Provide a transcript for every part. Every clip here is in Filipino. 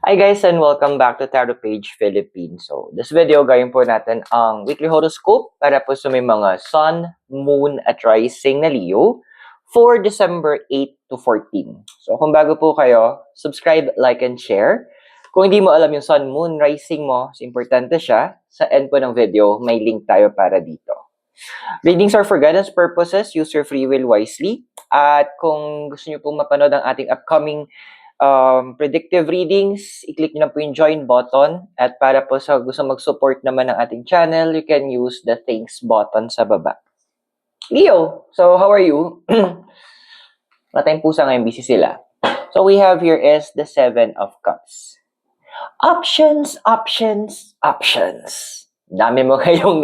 Hi guys and welcome back to Tarot Page Philippines. So, this video gawin po natin ang weekly horoscope para po sa may mga Sun, Moon at Rising na Leo for December 8 to 14. So, kung bago po kayo, subscribe, like, and share. Kung hindi mo alam yung Sun, Moon, Rising mo, so importante siya, sa end po ng video, may link tayo para dito. Readings are for guidance purposes. Use your free will wisely. At kung gusto niyo pong mapanood ang ating upcoming predictive readings, i-click nyo lang po yung join button. At para po sa gusto mag-support naman ng ating channel, you can use the thanks button sa baba. Leo, so how are you? Matayong pusa ngayon, busy sila. So we have here is the Seven of Cups. Options, options, options. Dami mo ngayong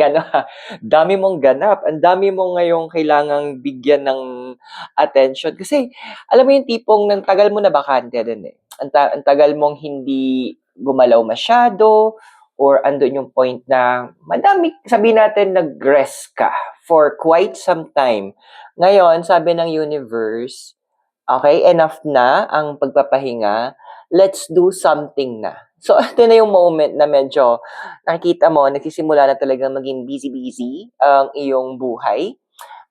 dami mong ganap. Ang dami mo ngayong kailangang bigyan ng attention. Kasi, alam mo yung tipong nang tagal mo na bakante din eh. Ang tagal mong hindi gumalaw masyado or andun yung point na madami, sabi natin, nag-rest ka for quite some time. Ngayon, sabi ng universe, okay, enough na ang pagpapahinga. Let's do something na. So, ito na yung moment na medyo nakikita mo, nagsisimula na talaga maging busy-busy ang iyong buhay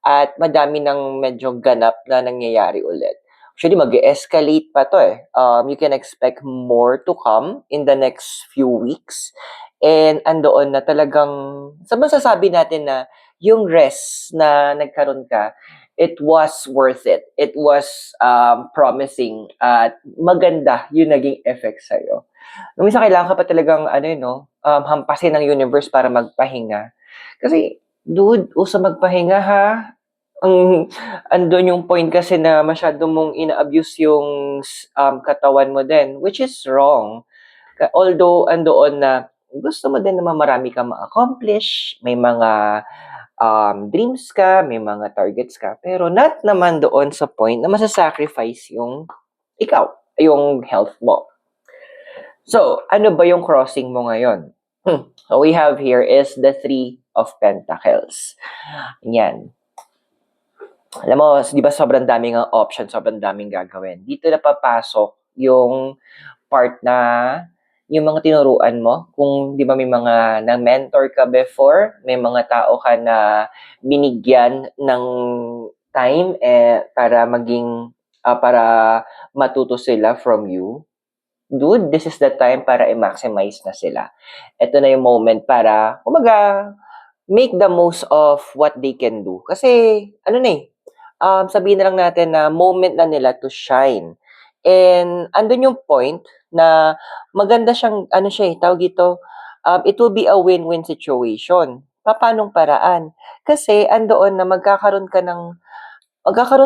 at madami ng medyo ganap na nangyayari ulit. Actually, mag-escalate pa to eh. You can expect more to come in the next few weeks. And andoon na talagang, masasabi natin na yung rest na nagkaroon ka, it was worth it. It was promising at maganda yung naging effect sa'yo. Nung minsan kailangan ka pa talagang hampasin ng universe para magpahinga. Kasi, dude, uso magpahinga ha. Andun yung point kasi na masyado mong ina-abuse yung katawan mo din, which is wrong. Although, andoon na gusto mo din naman marami kang ma-accomplish, may mga dreams ka, may mga targets ka, pero not naman doon sa point na masasacrifice yung ikaw, yung health mo. So, ano ba yung crossing mo ngayon? So, we have here is the Three of Pentacles. Yan. Alam mo, di ba sobrang daming options, sobrang daming gagawin. Dito na papasok yung part na yung mga tinuruan mo. Kung di ba may mga na-mentor ka before, may mga tao ka na binigyan ng time para maging, para matuto sila from you. Dude, this is the time para i-maximize na sila. Ito na yung moment para, kumaga, make the most of what they can do. Kasi, sabihin na lang natin na moment na nila to shine. And, andun yung point na maganda siyang, tawag ito, it will be a win-win situation. Paanong paraan? Kasi, andoon na magkakaroon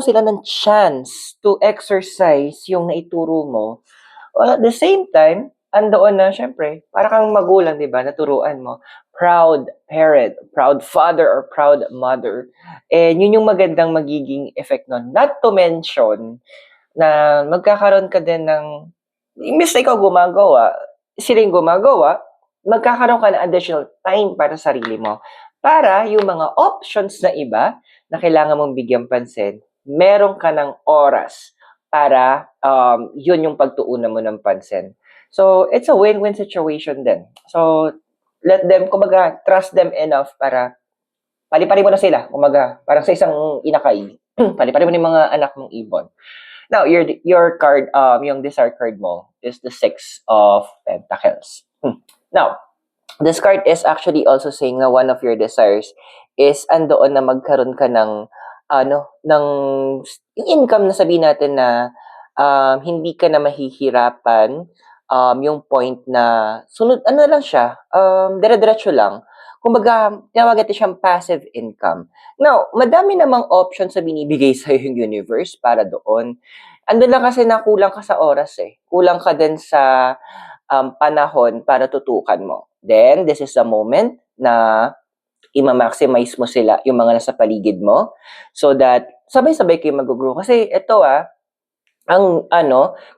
sila ng chance to exercise yung naituro mo. Well, at the same time, andoon na, syempre, para kang magulang, di ba, naturuan mo. Proud parent, proud father, or proud mother. And yun yung magandang magiging effect nun. Not to mention, na magkakaroon ka din ng, imbes na ikaw gumagawa, silang gumagawa, magkakaroon ka ng additional time para sa sarili mo. Para yung mga options na iba na kailangan mong bigyan pansin, meron ka ng oras para yun yung pagtuunan mo ng pansin. So, it's a win-win situation din. So, let them, kumaga, trust them enough para pali-pali mo na sila. Kumaga, parang sa isang inakay. Pali-pali mo na yung mga anak mong ibon. Now, your card, yung desire card mo is the Six of Pentacles. Now, this card is actually also saying na one of your desires is andoon na magkaroon ka ng ng yung income na sabihin natin na hindi ka na mahihirapan, yung point na sunod, lang siya, dire-diretso lang. Kumbaga, tawag natin siyang passive income. Now, madami namang options na binibigay sa'yo yung universe para doon. Andun lang kasi na kulang ka sa oras eh. Kulang ka din sa panahon para tutukan mo. Then, this is the moment na i-maximize mo sila, yung mga nasa paligid mo, so that sabay-sabay kayo mag-grow. Kasi ito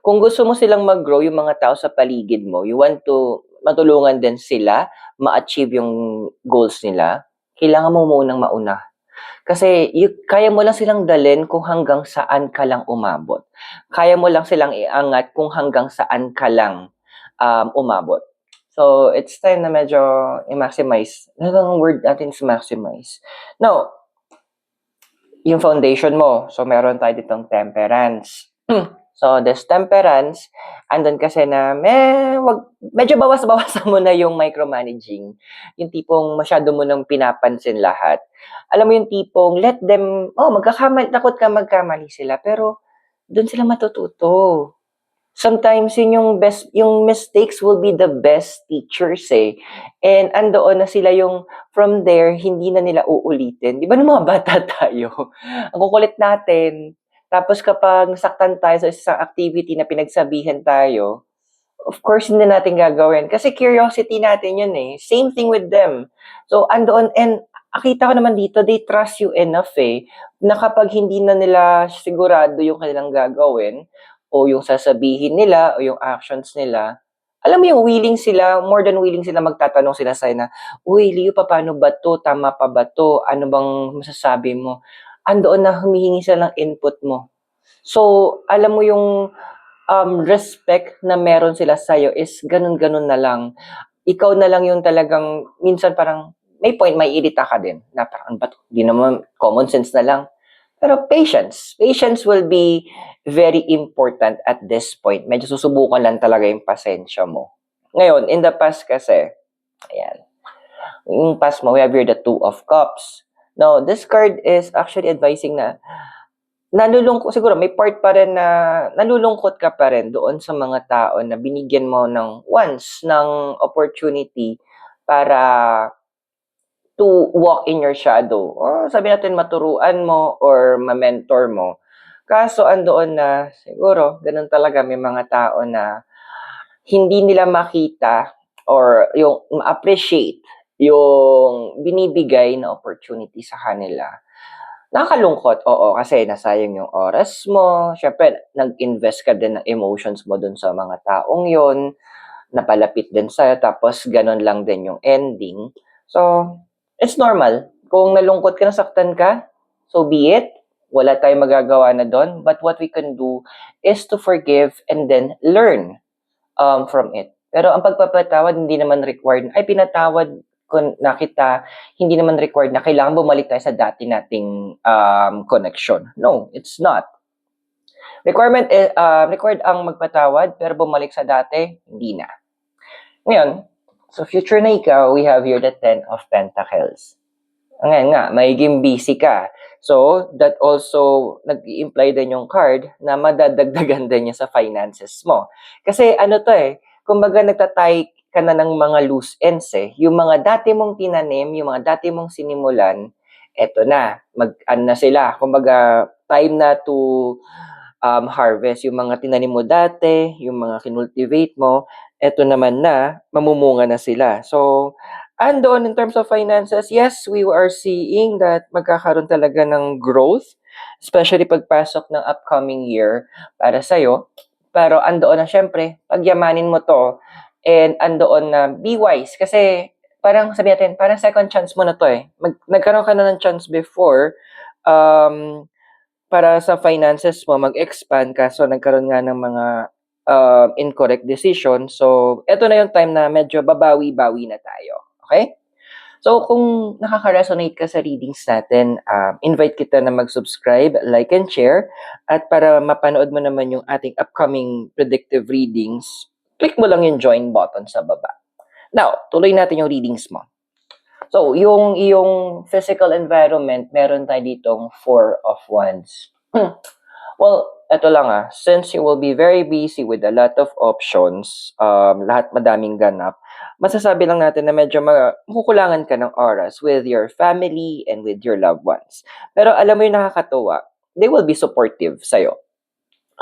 kung gusto mo silang mag-grow, yung mga tao sa paligid mo, you want to matulungan din sila, ma-achieve yung goals nila, kailangan mo munang mauna. Kasi kaya mo lang silang dalhin kung hanggang saan ka lang umabot. Kaya mo lang silang iangat kung hanggang saan ka lang umabot. So, it's time na medyo i-maximize. Ano ang word natin is maximize? Now, yung foundation mo. So, meron tayo ditong temperance. So, this temperance, andun kasi na medyo bawas-bawasan mo na yung micromanaging. Yung tipong masyado mo nang pinapansin lahat. Alam mo yung tipong let them, takot ka magkamali sila, pero dun sila matututo. Sometimes yung mistakes will be the best teachers eh. And andoon na sila yung from there, hindi na nila uulitin. Di ba nung mga bata tayo? Ang kukulit natin. Tapos kapag nasaktan tayo sa isang activity na pinagsabihan tayo, of course, hindi natin gagawin. Kasi curiosity natin yun eh. Same thing with them. So, andoon, and akita ko naman dito, they trust you enough eh, na kapag hindi na nila sigurado yung kanilang gagawin, o yung sasabihin nila, o yung actions nila, alam mo yung willing sila, more than willing sila magtatanong sila sa'yo na, uy, Leo, paano ba to? Tama pa ba to? Ano bang masasabi mo? Andoon na humihingi sila ng input mo. So, alam mo yung respect na meron sila sa'yo is ganun-ganun na lang. Ikaw na lang yung talagang, minsan parang, may point, may irita ka din. Na parang, ba't di naman, common sense na lang. Pero patience. Patience will be very important at this point. Medyo susubukan lang talaga yung pasensya mo. Ngayon, in the past kasi, ayan, yung past mo, we have here the Two of Cups. Now, this card is actually advising na siguro may part pa rin na nalulungkot ka pa rin doon sa mga tao na binigyan mo ng once ng opportunity para to walk in your shadow. Or sabi natin maturuan mo or ma-mentor mo. Kaso andoon na siguro ganun talaga may mga tao na hindi nila makita or yung ma-appreciate yung binibigay na opportunity sa kanila. Nakakalungkot, oo, kasi nasayang yung oras mo. Siyempre, nag-invest ka din ng emotions mo dun sa mga taong yon, napalapit din sa'yo, tapos ganun lang din yung ending. So, it's normal. Kung nalungkot ka, nasaktan ka, so be it. Wala tayong magagawa na doon. But what we can do is to forgive and then learn from it. Pero ang pagpapatawad, hindi naman required. Ay, pinatawad ko na kita, hindi naman required na kailangan bumalik tayo sa dati nating connection. No, it's not. Required ang magpatawad, pero bumalik sa dati, hindi na. Ngayon, so future na ikaw, we have here the Ten of Pentacles. Ngayon nga, magiging busy ka. So, that also nag-i-imply din yung card na madadagdagan din niya sa finances mo. Kasi ano to eh, kumbaga nagtatay ka na ng mga loose ends eh. Yung mga dati mong tinanim, yung mga dati mong sinimulan, eto na, na sila. Kumbaga, time na to harvest. Yung mga tinanim mo dati, yung mga kinultivate mo, eto naman na, mamumunga na sila. So, andoon in terms of finances, yes, we are seeing that magkakaroon talaga ng growth, especially pagpasok ng upcoming year para sa'yo. Pero andoon na syempre, pagyamanin mo to, and andoon na be wise. Kasi parang sabi natin, parang second chance mo na to eh. Nagkaroon ka na ng chance before, para sa finances mo, mag-expand ka. So, nagkaroon nga ng mga incorrect decision. So, eto na yung time na medyo babawi-bawi na tayo. Okay? So, kung nakaka-resonate ka sa readings natin, invite kita na mag-subscribe, like, and share. At para mapanood mo naman yung ating upcoming predictive readings, click mo lang yung join button sa baba. Now, tuloy natin yung readings mo. So, yung iyong physical environment, meron tayo ditong Four of Wands. Well, eto lang since you will be very busy with a lot of options, lahat madaming ganap, masasabi lang natin na medyo makukulangan ka ng oras with your family and with your loved ones. Pero alam mo yung nakakatuwa, they will be supportive sa'yo.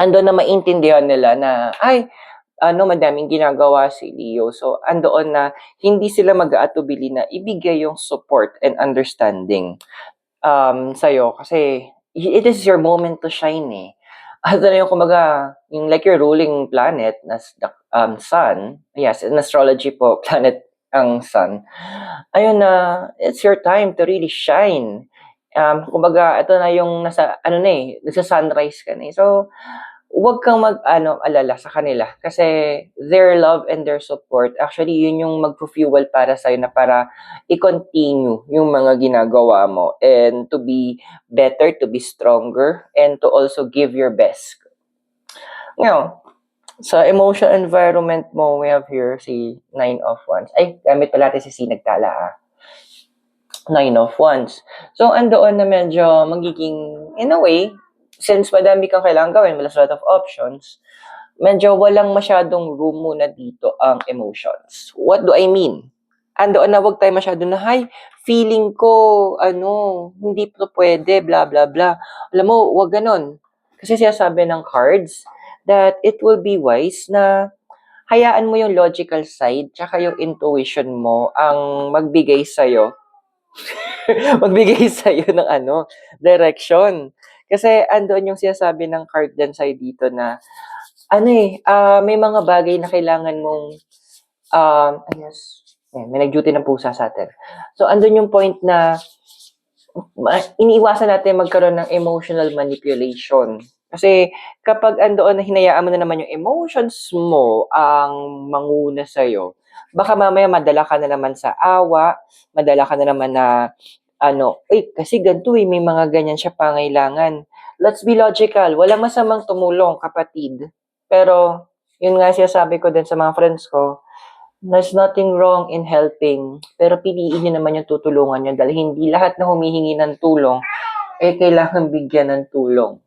Ando na maintindihan nila na, madaming ginagawa si Leo. So, andoon na hindi sila mag-aatubili na ibigay yung support and understanding sa'yo. Kasi, it is your moment to shine eh. Ano na yung kumbaga, yung like your ruling planet, na sun, yes, in astrology po, planet ang sun. Ayun na, it's your time to really shine. Kumbaga, ito na yung nasa sunrise ka na eh. So, huwag kang alala sa kanila kasi their love and their support, actually, yun yung magfu-fuel para sa'yo na para i-continue yung mga ginagawa mo and to be better, to be stronger, and to also give your best. Ngayon, sa emotional environment mo, we have here si Nine of Wands. Ay, gamit pala natin si C nagtala. Nine of Wands. So, andoon na medyo magiging, in a way, since madami kang kailangan gawin, there's a lot of options, medyo walang masyadong room muna dito ang emotions. What do I mean? Andoon na wag tayo masyado na, "Hay, feeling ko, hindi to pwede, blah, blah, blah." Alam mo, wag ganon. Kasi sinasabi ng cards that it will be wise na hayaan mo yung logical side tsaka yung intuition mo ang magbigay sa'yo magbigay sa'yo ng direction. Kasi andoon yung sinasabi ng card dyan sa'yo dito na, may mga bagay na kailangan mong, may nag-duty ng pusa sa atin. So, andun yung point na iniiwasan natin magkaroon ng emotional manipulation. Kasi kapag andoon na hinayaan mo na naman yung emotions mo ang manguna sa'yo, baka mamaya madala ka na naman sa awa, madala ka na naman na kasi ganito may mga ganyan siya pangailangan. Let's be logical. Walang masamang tumulong, kapatid. Pero, yun nga sabi ko din sa mga friends ko, there's nothing wrong in helping. Pero piliin nyo naman yung tutulungan nyo dahil hindi lahat na humihingi ng tulong kailangan bigyan ng tulong.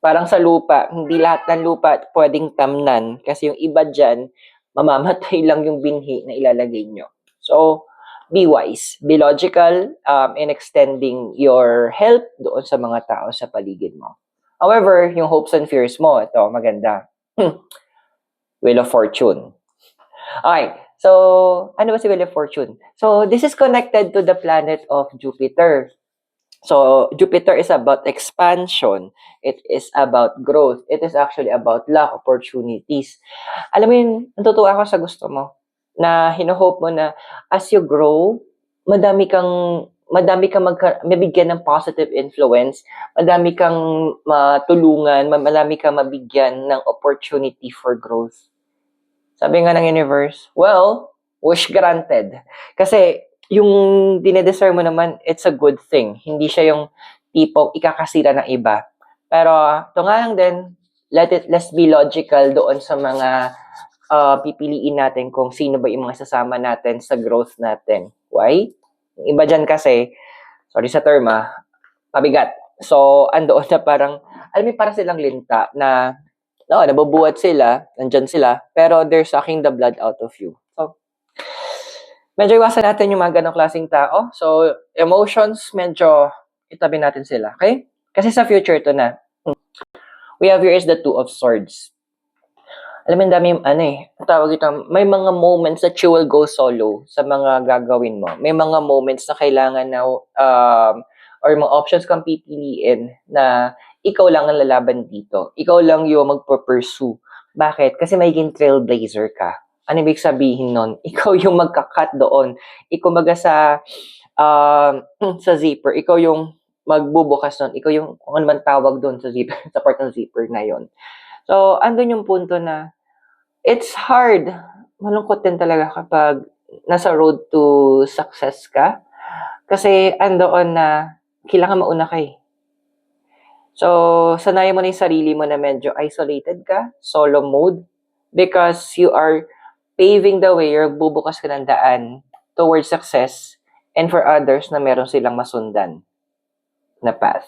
Parang sa lupa, hindi lahat ng lupa pwedeng tamnan kasi yung iba dyan, mamamatay lang yung binhi na ilalagay nyo. So, be wise, be logical in extending your help doon sa mga tao sa paligid mo. However, yung hopes and fears mo, ito, maganda. Wheel of Fortune. Okay, so, ano ba si Wheel of Fortune? So, this is connected to the planet of Jupiter. So, Jupiter is about expansion. It is about growth. It is actually about luck, opportunities. Alam mo yun, natutuwa ako sa gusto mo. Na hino-hope mo na as you grow, madami kang mabigyan ng positive influence, madami kang matulungan, madami kang mabigyan ng opportunity for growth. Sabi nga ng universe, well, wish granted. Kasi yung dinedeserve mo naman, it's a good thing. Hindi siya yung tipong ikakasira ng iba. Pero, ito nga lang din, let's be logical doon sa mga pipiliin natin kung sino ba yung mga sasama natin sa growth natin. Why? Yung iba dyan kasi, sorry sa term pabigat. So, andoon na parang, alam mo, para silang linta na, nabubuhat sila, nandyan sila, pero they're sucking the blood out of you. So, medyo iwasan natin yung mga ganong klaseng tao. So, emotions, medyo itabi natin sila. Okay? Kasi sa future to na. We have here is the Two of Swords. Alam mo, dami tawag ito, may mga moments that you will go solo sa mga gagawin mo. May mga moments na kailangan na, or mga options kang pipiliin na ikaw lang ang lalaban dito. Ikaw lang yung magpo-pursue. Bakit? Kasi magiging trailblazer ka. Ano ibig sabihin nun? Ikaw yung magka-cut doon. Ikaw sa zipper. Ikaw yung magbubukas nun. Ikaw yung, kung ano man tawag doon sa zipper, sa part ng zipper na yon. So, andun yung punto na it's hard. Malungkot din talaga kapag nasa road to success ka. Kasi andoon na kailangan mauna ka eh. So, sanayin mo na yung sarili mo na medyo isolated ka, solo mode, because you are paving the way, or bubukas ka ng daan towards success, and for others na meron silang masundan na path.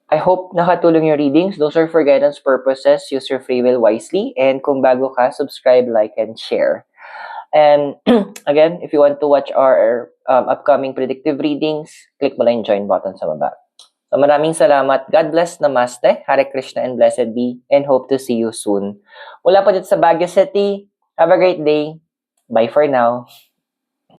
I hope nakatulong yung readings. Those are for guidance purposes. Use your free will wisely. And kung bago ka, subscribe, like, and share. And again, if you want to watch our upcoming predictive readings, click mo lang yung join button sa baba. So maraming salamat. God bless, Namaste, Hare Krishna, and blessed be, and hope to see you soon. Mula po dito sa Baguio City. Have a great day. Bye for now.